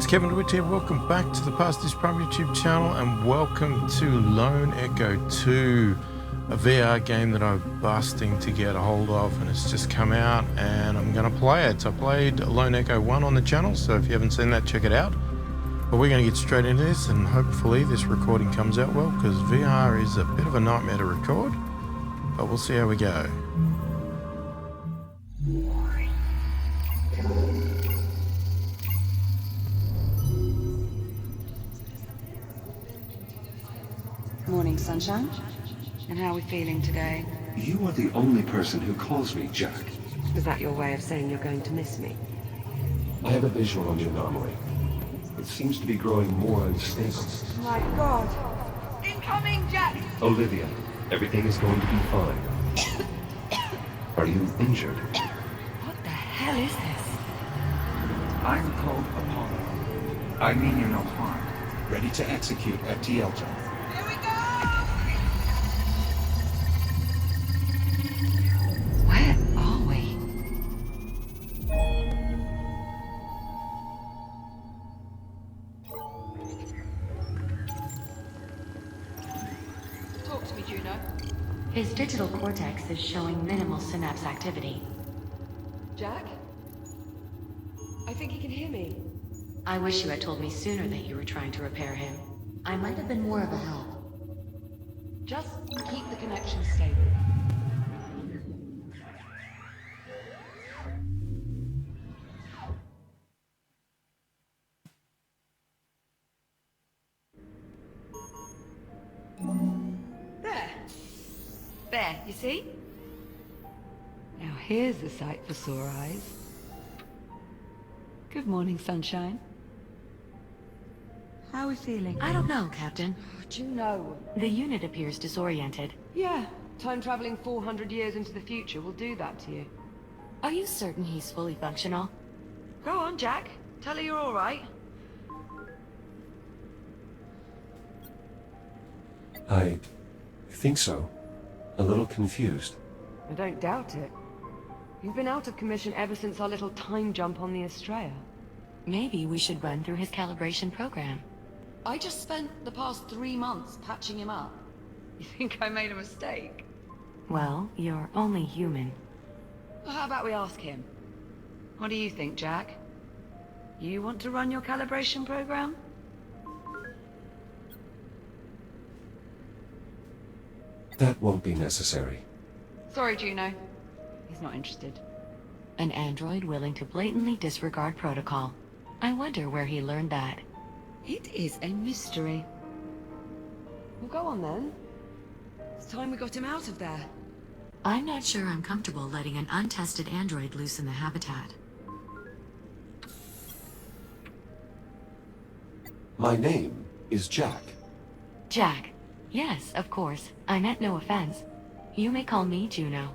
It's Kevin DeWitt here. Welcome back to the pasthisprime YouTube channel and welcome to Lone Echo 2, a VR game that I'm busting to get a hold of, and it's just come out and I'm going to play it. I played Lone Echo 1 on the channel, so if you haven't seen that, check it out. But we're going to get straight into this and hopefully this recording comes out well, because VR is a bit of a nightmare to record, but we'll see how we go. Morning, sunshine. And how are we feeling today? You are the only person who calls me Jack. Is that your way of saying you're going to miss me? I have a visual on the anomaly. It seems to be growing more unstable. My God! Incoming, Jack! Olivia, everything is going to be fine. Are you injured? What the hell is this? I'm called Apollo. I mean you no harm. Ready to execute at Ep1. Here we go! Where are we? Talk to me, Juno. His digital cortex is showing minimal synapse activity. Jack? I think he can hear me. I wish you had told me sooner that you were trying to repair him. I might have been more of a help. Just keep the connection stable. There, you see? Now here's a sight for sore eyes. Good morning, sunshine. How are we feeling? I don't know, Captain. Juno. The unit appears disoriented. Yeah, time traveling 400 years into the future will do that to you. Are you certain he's fully functional? Go on, Jack. Tell her you're all right. I think so. A little confused. I don't doubt it. You've been out of commission ever since our little time jump on the Estrella. Maybe we should run through his calibration program. I just spent the past 3 months patching him up. You think I made a mistake? Well, you're only human. Well, how about we ask him? What do you think, Jack? You want to run your calibration program? That won't be necessary. Sorry, Juno. He's not interested. An android willing to blatantly disregard protocol. I wonder where he learned that. It is a mystery. Well, go on then. It's time we got him out of there. I'm not sure I'm comfortable letting an untested android loose in the habitat. My name is Jack. Jack. Yes, of course. I meant no offense. You may call me Juno.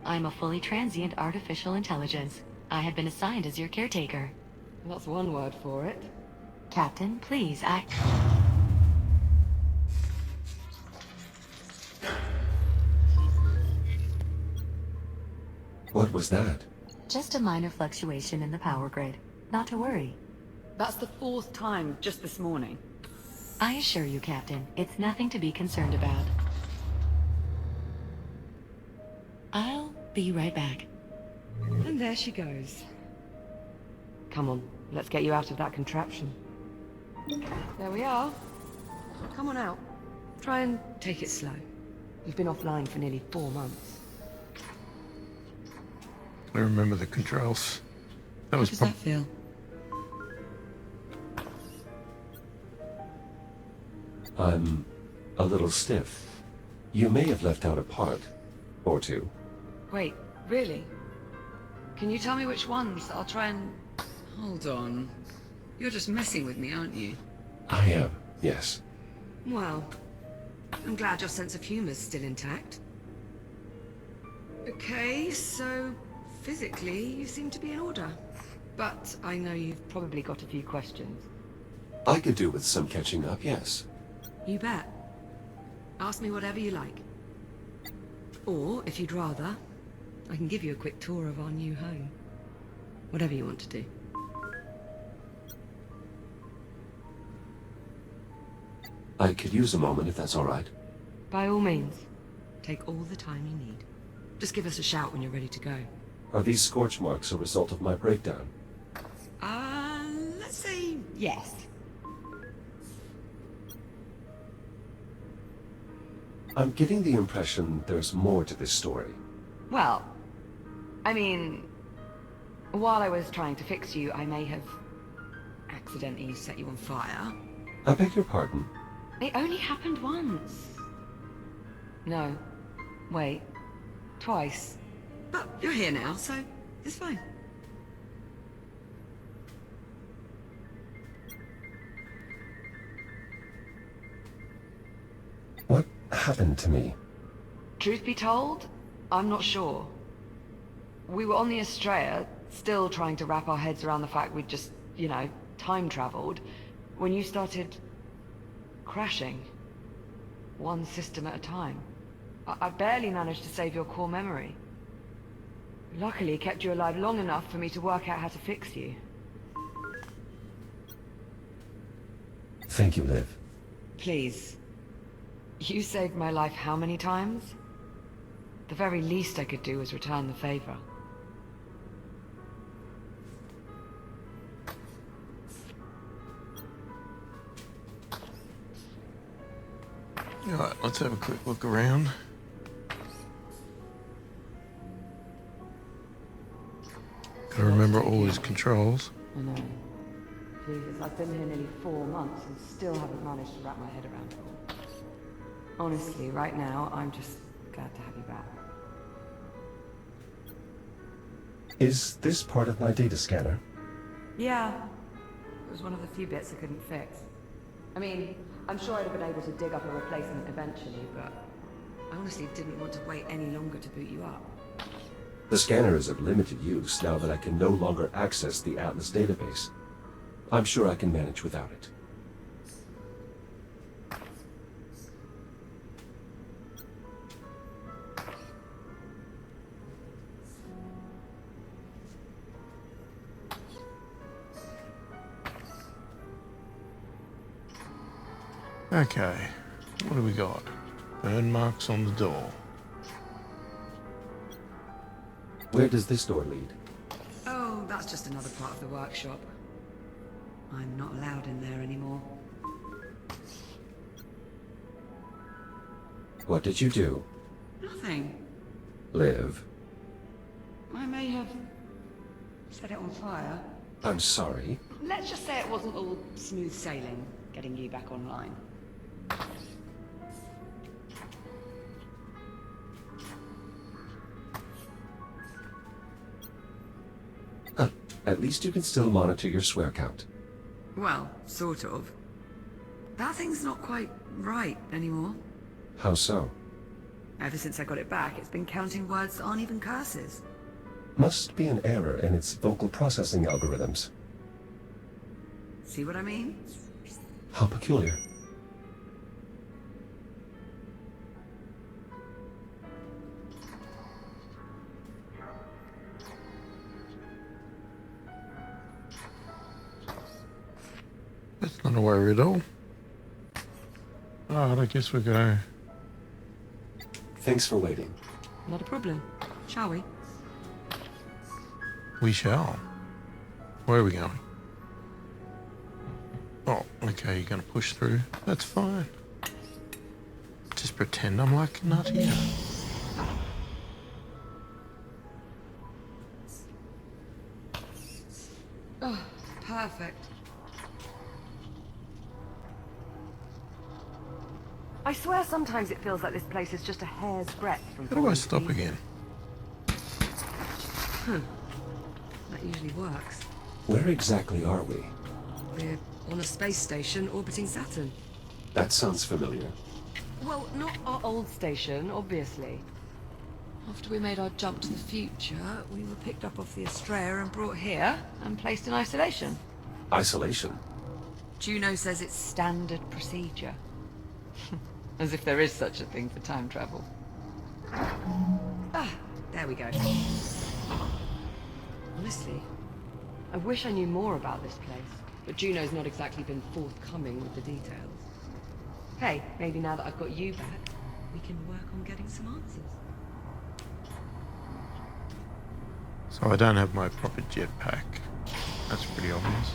I'm a fully transient artificial intelligence. I have been assigned as your caretaker. That's one word for it. Captain, please, What was that? Just a minor fluctuation in the power grid. Not to worry. That's the 4th time just this morning. I assure you, Captain, it's nothing to be concerned about. I'll be right back. And there she goes. Come on, let's get you out of that contraption. There we are. Come on out. Try and take it slow. You've been offline for nearly 4 months. I remember the controls. That How was does that feel? I'm a little stiff. You may have left out a part or two. Wait, really? Can you tell me which ones? I'll try and... Hold on. You're just messing with me, aren't you? I am, yes. Well, I'm glad your sense of humor's still intact. Okay, so physically you seem to be in order. But I know you've probably got a few questions. I could do with some catching up, yes. You bet. Ask me whatever you like. Or, if you'd rather, I can give you a quick tour of our new home. Whatever you want to do. I could use a moment if that's all right. By all means. Take all the time you need. Just give us a shout when you're ready to go. Are these scorch marks a result of my breakdown? Let's say yes. I'm getting the impression there's more to this story. Well, I mean, while I was trying to fix you, I may have accidentally set you on fire. I beg your pardon. It only happened once. No. Wait. Twice. But you're here now, so it's fine. What happened to me? Truth be told, I'm not sure. We were on the Estrella, still trying to wrap our heads around the fact we'd just, time traveled, when you started crashing. One system at a time. I barely managed to save your core memory. Luckily, it kept you alive long enough for me to work out how to fix you. Thank you, Liv. Please. You saved my life how many times? The very least I could do was return the favor. Alright, let's have a quick look around. Gotta remember all his controls. I know. Jesus, I've been here nearly 4 months and still haven't managed to wrap my head around it all. Honestly, right now, I'm just glad to have you back. Is this part of my data scanner? Yeah. It was one of the few bits I couldn't fix. I mean, I'm sure I'd have been able to dig up a replacement eventually, but I honestly didn't want to wait any longer to boot you up. The scanner is of limited use now that I can no longer access the Atlas database. I'm sure I can manage without it. Okay, what do we got? Burn marks on the door. Where does this door lead? Oh, that's just another part of the workshop. I'm not allowed in there anymore. What did you do? Nothing. Liv. I may have set it on fire. I'm sorry. Let's just say it wasn't all smooth sailing, getting you back online. At least you can still monitor your swear count. Well, sort of. That thing's not quite right anymore. How so? Ever since I got it back, it's been counting words that aren't even curses. Must be an error in its vocal processing algorithms. See what I mean? How peculiar. That's not a worry at all. Alright, I guess we go. Thanks for waiting. Not a problem. Shall we? We shall. Where are we going? Oh, okay, you're gonna push through. That's fine. Just pretend I'm like not here. Oh, perfect. I swear sometimes it feels like this place is just a hair's breadth from... How do I stop again? That usually works. Where exactly are we? We're on a space station orbiting Saturn. That sounds familiar. Well, not our old station, obviously. After we made our jump to the future, we were picked up off the Estrella and brought here and placed in isolation. Isolation? Juno says it's standard procedure. As if there is such a thing for time travel. Ah, there we go. Honestly, I wish I knew more about this place, but Juno's not exactly been forthcoming with the details. Hey, maybe now that I've got you back, we can work on getting some answers. So I don't have my proper jetpack. That's pretty obvious.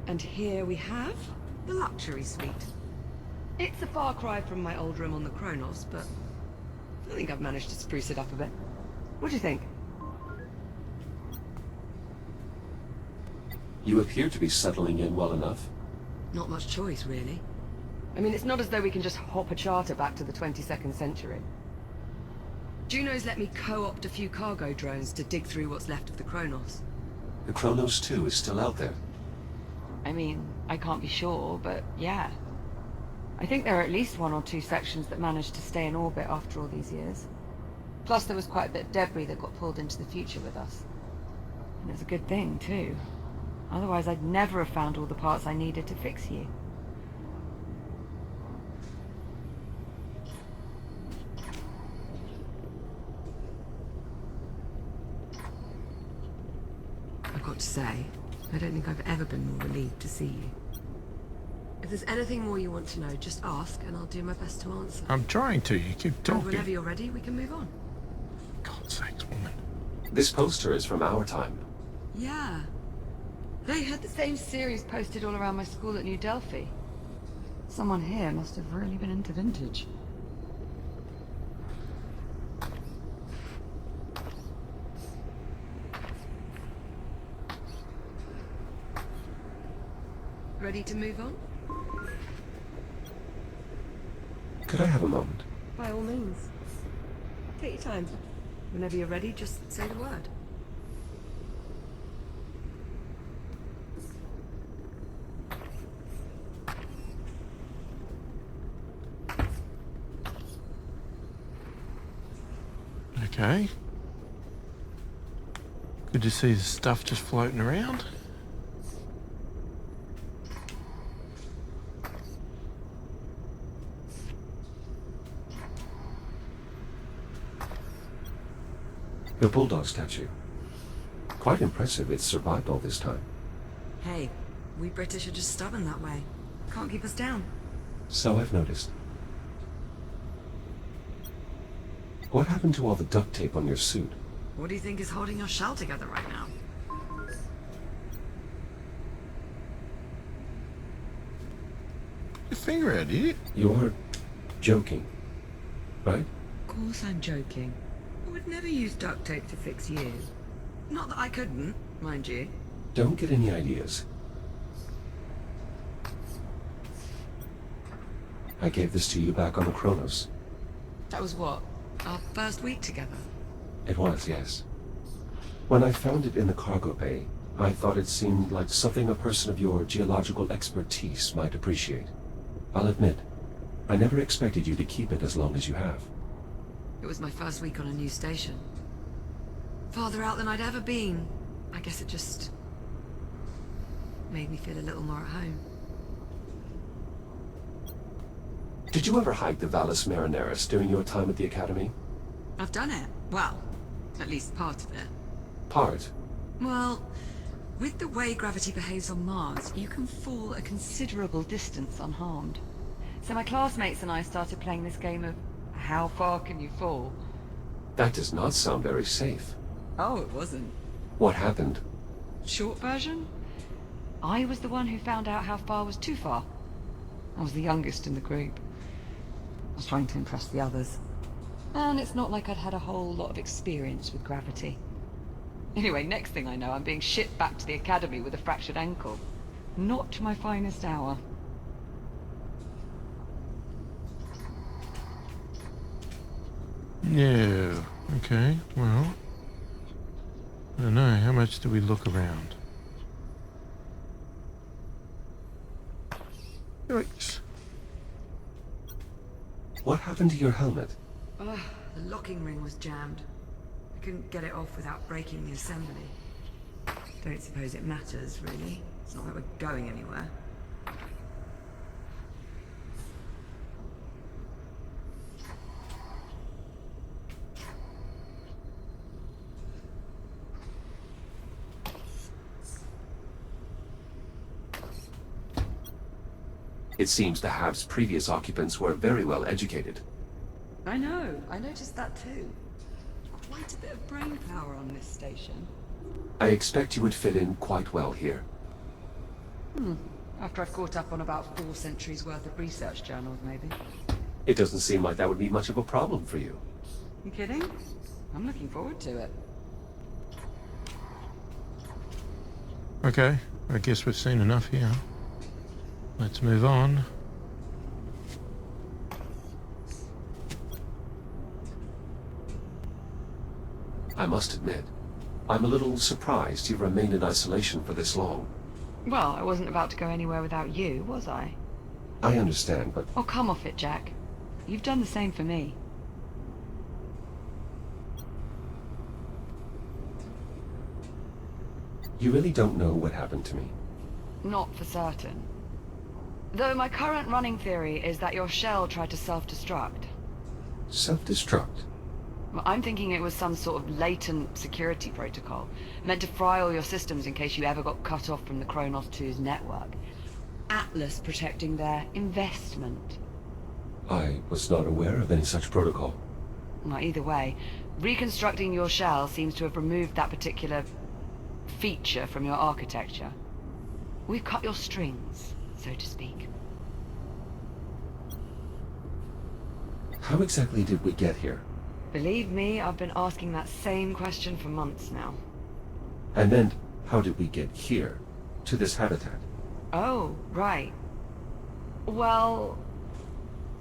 And here we have the luxury suite. It's a far cry from my old room on the Kronos, but I think I've managed to spruce it up a bit. What do you think? You appear to be settling in well enough. Not much choice, really. I mean, it's not as though we can just hop a charter back to the 22nd century. Juno's let me co-opt a few cargo drones to dig through what's left of the Kronos. The Kronos 2 is still out there. I mean, I can't be sure, but yeah. I think there are at least 1 or 2 sections that managed to stay in orbit after all these years. Plus there was quite a bit of debris that got pulled into the future with us. And it's a good thing, too. Otherwise I'd never have found all the parts I needed to fix you. I've got to say, I don't think I've ever been more relieved to see you. If there's anything more you want to know, just ask and I'll do my best to answer. I'm trying to. You keep And talking. whenever you're ready, we can move on. God's sakes, woman. This poster is from our time. Yeah. They had the same series posted all around my school at New Delphi. Someone here must have really been into vintage. Ready to move on? Could I have a moment? By all means. Take your time. Whenever you're ready, just say the word. Okay. Good to see the stuff just floating around. Your bulldog statue. Quite impressive it's survived all this time. Hey, we British are just stubborn that way. Can't keep us down. So I've noticed. What happened to all the duct tape on your suit? What do you think is holding your shell together right now? Your finger out, idiot. You're joking, right? Of course I'm joking. I would never use duct tape to fix you. Not that I couldn't, mind you. Don't get any ideas. I gave this to you back on the Kronos. That was what? Our first week together? It was, yes. When I found it in the cargo bay, I thought it seemed like something a person of your geological expertise might appreciate. I'll admit, I never expected you to keep it as long as you have. It was my first week on a new station. Farther out than I'd ever been. I guess it just made me feel a little more at home. Did you ever hike the Valles Marineris during your time at the Academy? I've done it. Well, at least part of it. Part? Well, with the way gravity behaves on Mars, you can fall a considerable distance unharmed. So my classmates and I started playing this game of how far can you fall? That does not sound very safe. Oh, it wasn't. What happened? Short version? I was the one who found out how far was too far. I was the youngest in the group. I was trying to impress the others. And it's not like I'd had a whole lot of experience with gravity. Anyway, next thing I know, I'm being shipped back to the academy with a fractured ankle. Not my finest hour. Yeah. Okay. Well, I don't know. How much do we look around? Yikes. What happened to your helmet? The locking ring was jammed. I couldn't get it off without breaking the assembly. Don't suppose it matters, really. It's not like we're going anywhere. It seems the hab's previous occupants were very well educated. I know. I noticed that too. Quite a bit of brain power on this station. I expect you would fit in quite well here. After I've caught up on about 4 centuries worth of research journals, maybe. It doesn't seem like that would be much of a problem for you. You kidding? I'm looking forward to it. Okay, I guess we've seen enough here. Let's move on. I must admit, I'm a little surprised you've remained in isolation for this long. Well, I wasn't about to go anywhere without you, was I? I understand, but Oh, come off it, Jack. You've done the same for me. you really don't know what happened to me. Not for certain. Though my current running theory is that your shell tried to self-destruct. Self-destruct? I'm thinking it was some sort of latent security protocol, meant to fry all your systems in case you ever got cut off from the Kronos 2's network. Atlas protecting their investment. I was not aware of any such protocol. Well, either way, reconstructing your shell seems to have removed that particular feature from your architecture. We've cut your strings, so to speak. How exactly did we get here? Believe me, I've been asking that same question for months now. And then, how did we get here? To this habitat? Oh, right. Well,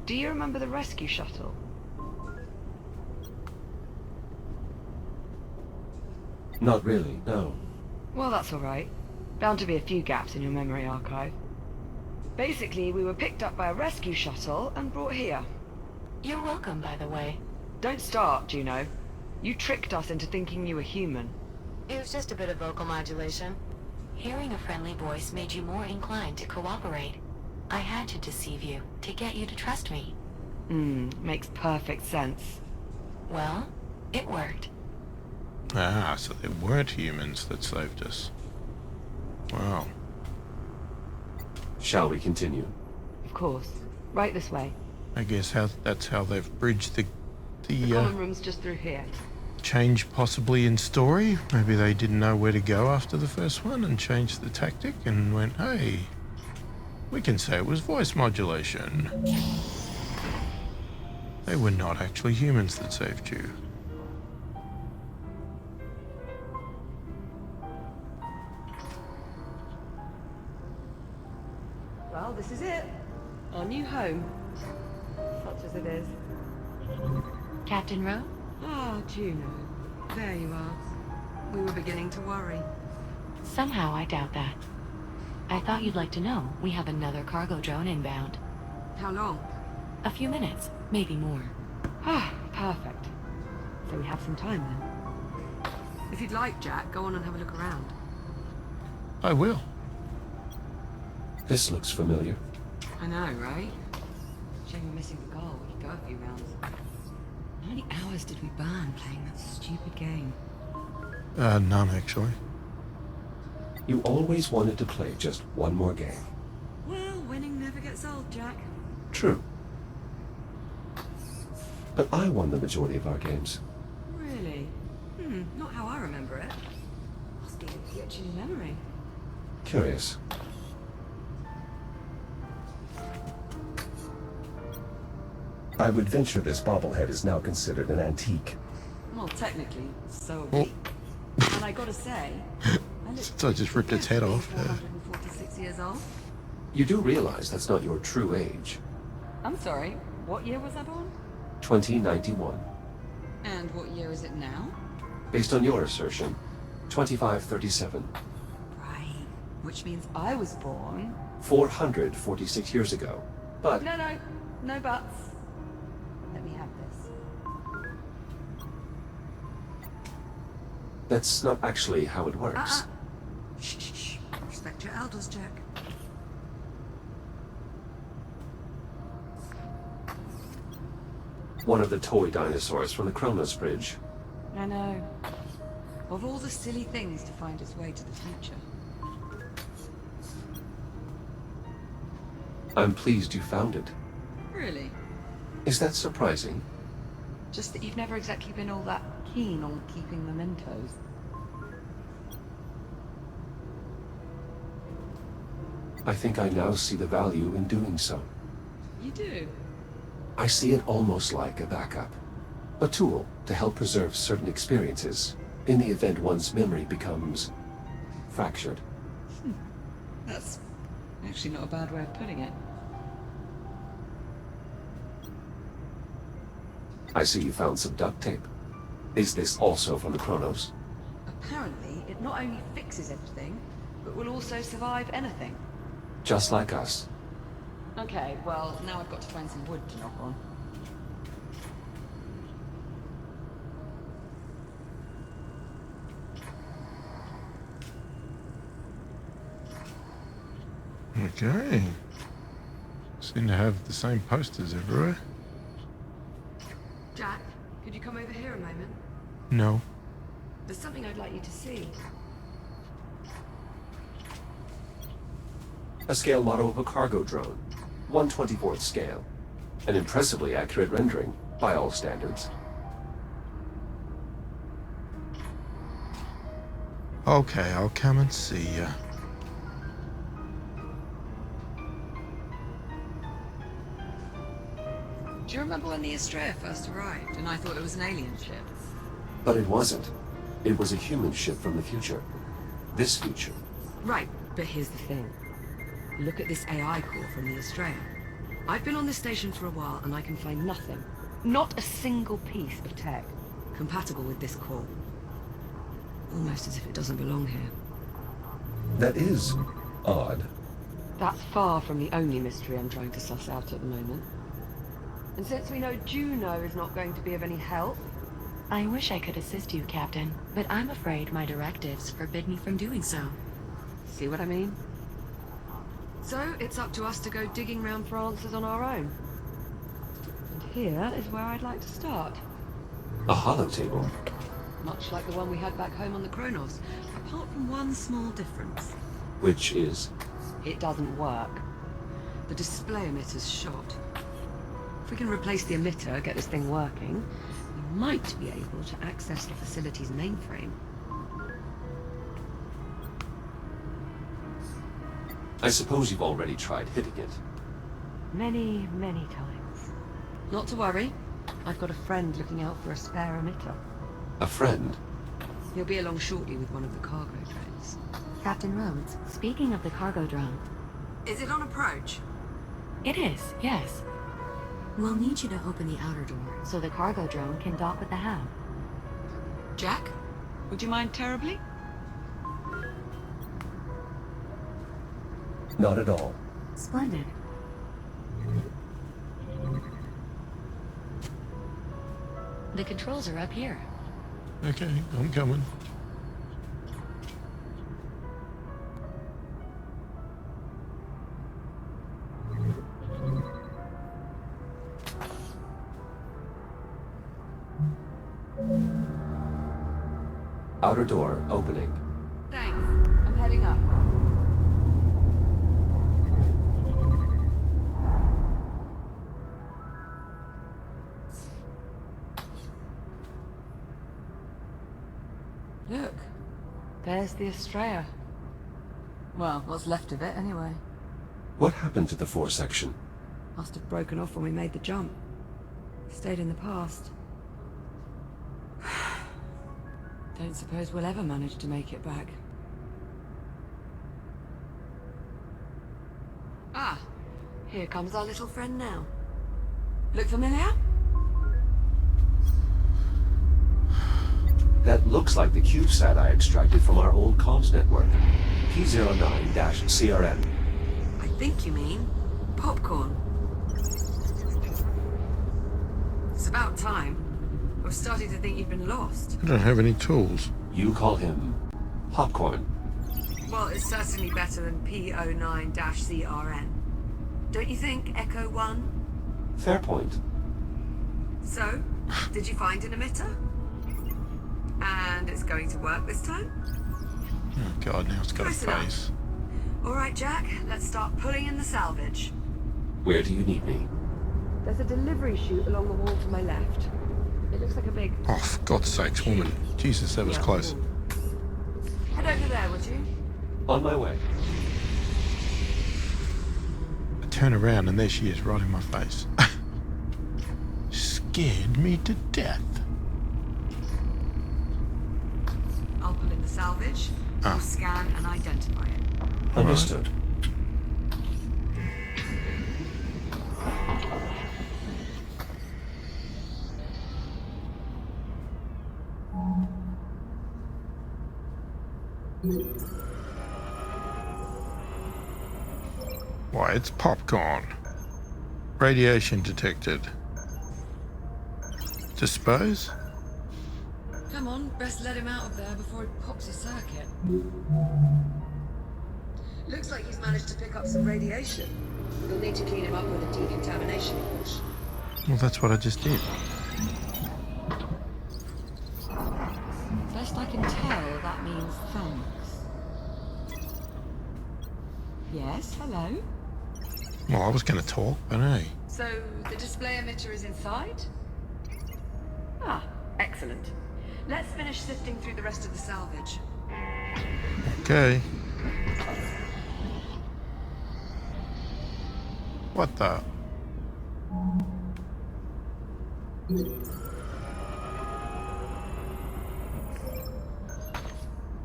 do you remember the rescue shuttle? Not really, no. Well, that's all right. Bound to be a few gaps in your memory archive. Basically, we were picked up by a rescue shuttle and brought here. You're welcome, by the way. Don't start, Juno. You tricked us into thinking you were human. It was just a bit of vocal modulation. Hearing a friendly voice made you more inclined to cooperate. I had to deceive you, to get you to trust me. Makes perfect sense. Well, it worked. Ah, so they weren't humans that saved us. Wow. Shall we continue? Of course. Right this way. I guess that's how they've bridged the Common room's just through here. change possibly in story. Maybe they didn't know where to go after the first one and changed the tactic and went, hey, we can say it was voice modulation. They were not actually humans that saved you. Well, this is it. Our new home. Such as it is. Captain Rowe? Ah, Juno. There you are. We were beginning to worry. Somehow I doubt that. I thought you'd like to know we have another cargo drone inbound. How long? A few minutes, maybe more. Ah, perfect. So we have some time then. If you'd like, Jack, go on and have a look around. I will. This looks familiar. I know, right? Shame we're missing the goal. We could go a few rounds. How many hours did we burn playing that stupid game? None actually. You always wanted to play just one more game. Well, winning never gets old, Jack. True. But I won the majority of our games. Really? Not how I remember it. Must be a glitch in your memory. Curious. I would venture this bobblehead is now considered an antique. Well, technically, so Oh. are we. And I gotta say, So I just ripped its head off. 446 years old. You do realize that's not your true age. I'm sorry, what year was I born? 2091. And what year is it now? Based on your assertion, 2537. Right. Which means I was born... 446 years ago. But No buts. Let me have this. that's not actually how it works. Shh. Respect your elders, Jack. One of the toy dinosaurs from the Kronos Bridge. I know. Of all the silly things to find its way to the future. I'm pleased you found it. Really? Is that surprising? Just that you've never exactly been all that keen on keeping mementos. I think I now see the value in doing so. You do? I see it almost like a backup. A tool to help preserve certain experiences in the event one's memory becomes fractured. That's actually not a bad way of putting it. I see you found some duct tape. Is this also from the Chronos? Apparently, it not only fixes everything, but will also survive anything. Just like us. Okay, well, now I've got to find some wood to knock on. Okay. Seem to have the same posters everywhere. Jack, could you come over here a moment? No. There's something I'd like you to see. A scale model of a cargo drone. 1/24th scale. An impressively accurate rendering, by all standards. Okay, I'll come and see ya. Do you remember when the Estrella first arrived and I thought it was an alien ship? But it wasn't. It was a human ship from the future. This future. Right, but here's the thing. Look at this AI core from the Estrella. I've been on this station for a while and I can find nothing, not a single piece of tech, compatible with this core. Almost as if it doesn't belong here. That is odd. That's far from the only mystery I'm trying to suss out at the moment. And since we know Juno is not going to be of any help... I wish I could assist you, Captain, but I'm afraid my directives forbid me from doing so. See what I mean? So, it's up to us to go digging round for answers on our own. And here is where I'd like to start. A holotable. Much like the one we had back home on the Chronos, apart from one small difference. Which is... It doesn't work. The display emitter's shot. If we can replace the emitter, get this thing working, we might be able to access the facility's mainframe. I suppose you've already tried hitting it. Many, many times. Not to worry. I've got a friend looking out for a spare emitter. A friend? He'll be along shortly with one of the cargo trains. Captain Rhodes, speaking of the cargo drone. Is it on approach? It is, yes. We'll need you to open the outer door so the cargo drone can dock with the hab. Jack? Would you mind terribly? Not at all. Splendid. The controls are up here. Okay, I'm coming. Outer door opening. Thanks. I'm heading up. Look, there's the Estrella. Well, what's left of it, anyway. What happened to the foresection? Must have broken off when we made the jump. Stayed in the past. Don't suppose we'll ever manage to make it back. Ah, here comes our little friend now. Look familiar? That looks like the CubeSat I extracted from our old comms network. P09-CRN. I think you mean popcorn. It's about time. I was starting to think you'd been lost. I don't have any tools. You call him Popcorn. Well, it's certainly better than P09-CRN. Don't you think, Echo 1? Fair point. So, did you find an emitter? And it's going to work this time? Oh god, now it's got a Close enough. face. All right, Jack, let's start pulling in the salvage. Where do you need me? There's a delivery chute along the wall to my left. It looks like a big... Oh, for God's sakes, woman. Jesus, that was Yeah, close. wall. Head over there, would you? On my way. I turn around and there she is, right in my face. Scared me to death. I'll pull in the salvage. Ah. You'll scan and identify it. Understood. Why, it's popcorn. Radiation detected. Dispose? Come on, best let him out of there before he pops his circuit. Looks like he's managed to pick up some radiation. We'll need to clean him up with a decontamination wash. Well, that's what I just did. Best I can tell, that means thanks. Yes, hello? Well, I was going to talk, but hey. So, the display emitter is inside? Ah, excellent. Let's finish sifting through the rest of the salvage. Okay. What the?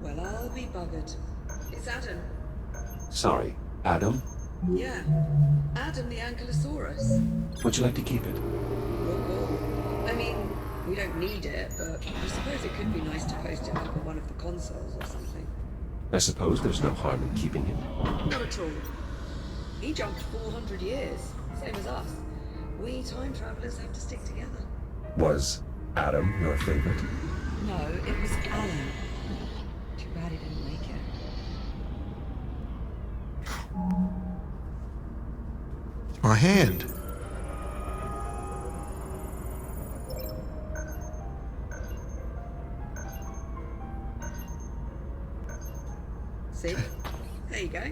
Well, I'll be buggered. It's Adam. Sorry, Adam? Yeah, Adam the Ankylosaurus. Would you like to keep it? I mean, we don't need it, but I suppose it could be nice to post it up on one of the consoles or something. I suppose there's no harm in keeping it. Not at all. He jumped 400 years, same as us. We time travelers have to stick together. Was Adam your favorite? No, it was Alan. Too bad he didn't make it. My hand. See? There you go.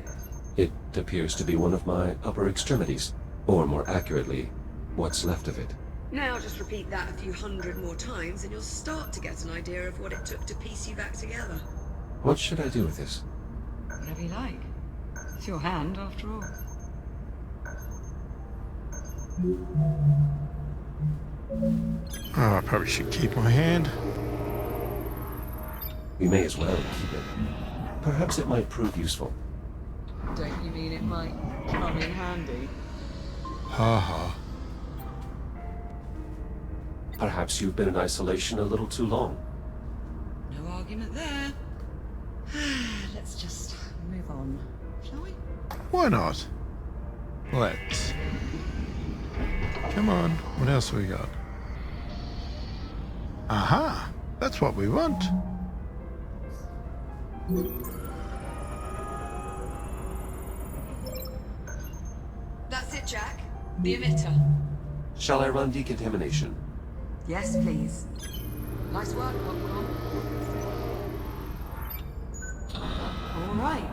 It appears to be one of my upper extremities. Or more accurately, what's left of it. Now just repeat that a few hundred more times and you'll start to get an idea of what it took to piece you back together. What should I do with this? Whatever you like. It's your hand, after all. Oh, I probably should keep my hand. We may as well keep it. Perhaps it might prove useful. Don't you mean it might come in handy? Ha ha. Perhaps you've been in isolation a little too long. No argument there. Let's just move on, shall we? Why not? Let's. Come on, what else have we got? Aha! That's what we want. That's it, Jack. The emitter. Shall I run decontamination? Yes, please. Nice work, Popcorn. All right.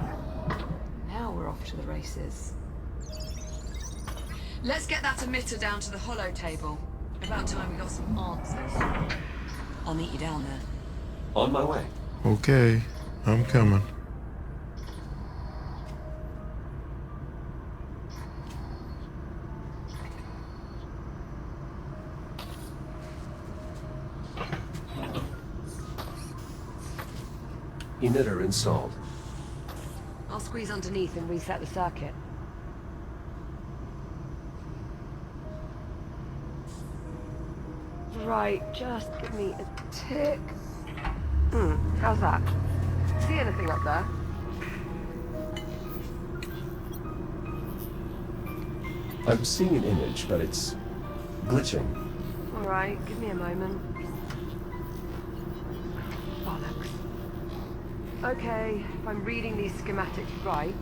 Now we're off to the races. Let's get that emitter down to the hollow table. About time we got some answers. I'll meet you down there. On my way. Okay, I'm coming. Emitter installed. I'll squeeze underneath and reset the circuit. Right, just give me a tick. How's that? See anything up there? I'm seeing an image, but it's glitching. Alright, give me a moment. Bollocks. Okay, if I'm reading these schematics right,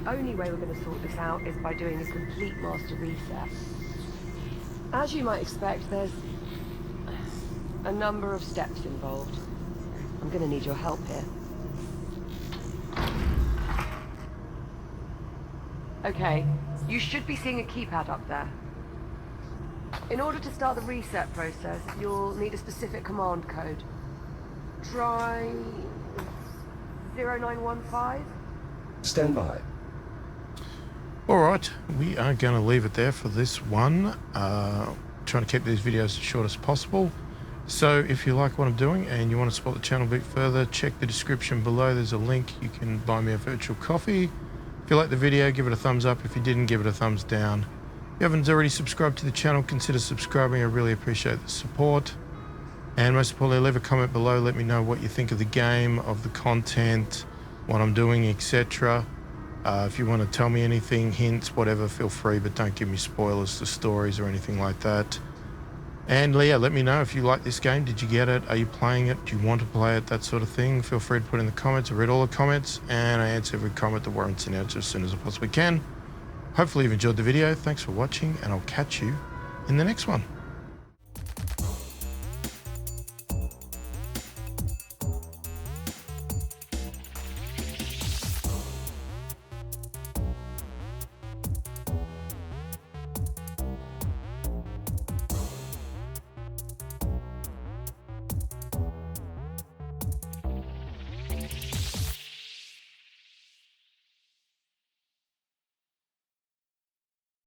the only way we're going to sort this out is by doing a complete master reset. As you might expect, there's a number of steps involved. I'm going to need your help here. Okay, You should be seeing a keypad up there. In order to start the reset process, you'll need a specific command code. Try 0915. Stand by. All right, we are going to leave it there for this one. Trying to keep these videos as short as possible. So if you like what I'm doing and you want to support the channel a bit further, check the description below. There's a link. You can buy me a virtual coffee. If you like the video, give it a thumbs up. If you didn't, give it a thumbs down. If you haven't already subscribed to the channel, consider subscribing. I really appreciate the support. And most importantly, leave a comment below. Let me know what you think of the game, of the content, what I'm doing, etc. If you want to tell me anything, hints, whatever, feel free, but don't give me spoilers to stories or anything like that. And yeah, let me know if you like this game. Did you get it? Are you playing it? Do you want to play it? That sort of thing. Feel free to put in the comments. I read all the comments and I answer every comment that warrants an answer as soon as I possibly can. Hopefully you've enjoyed the video. Thanks for watching and I'll catch you in the next one.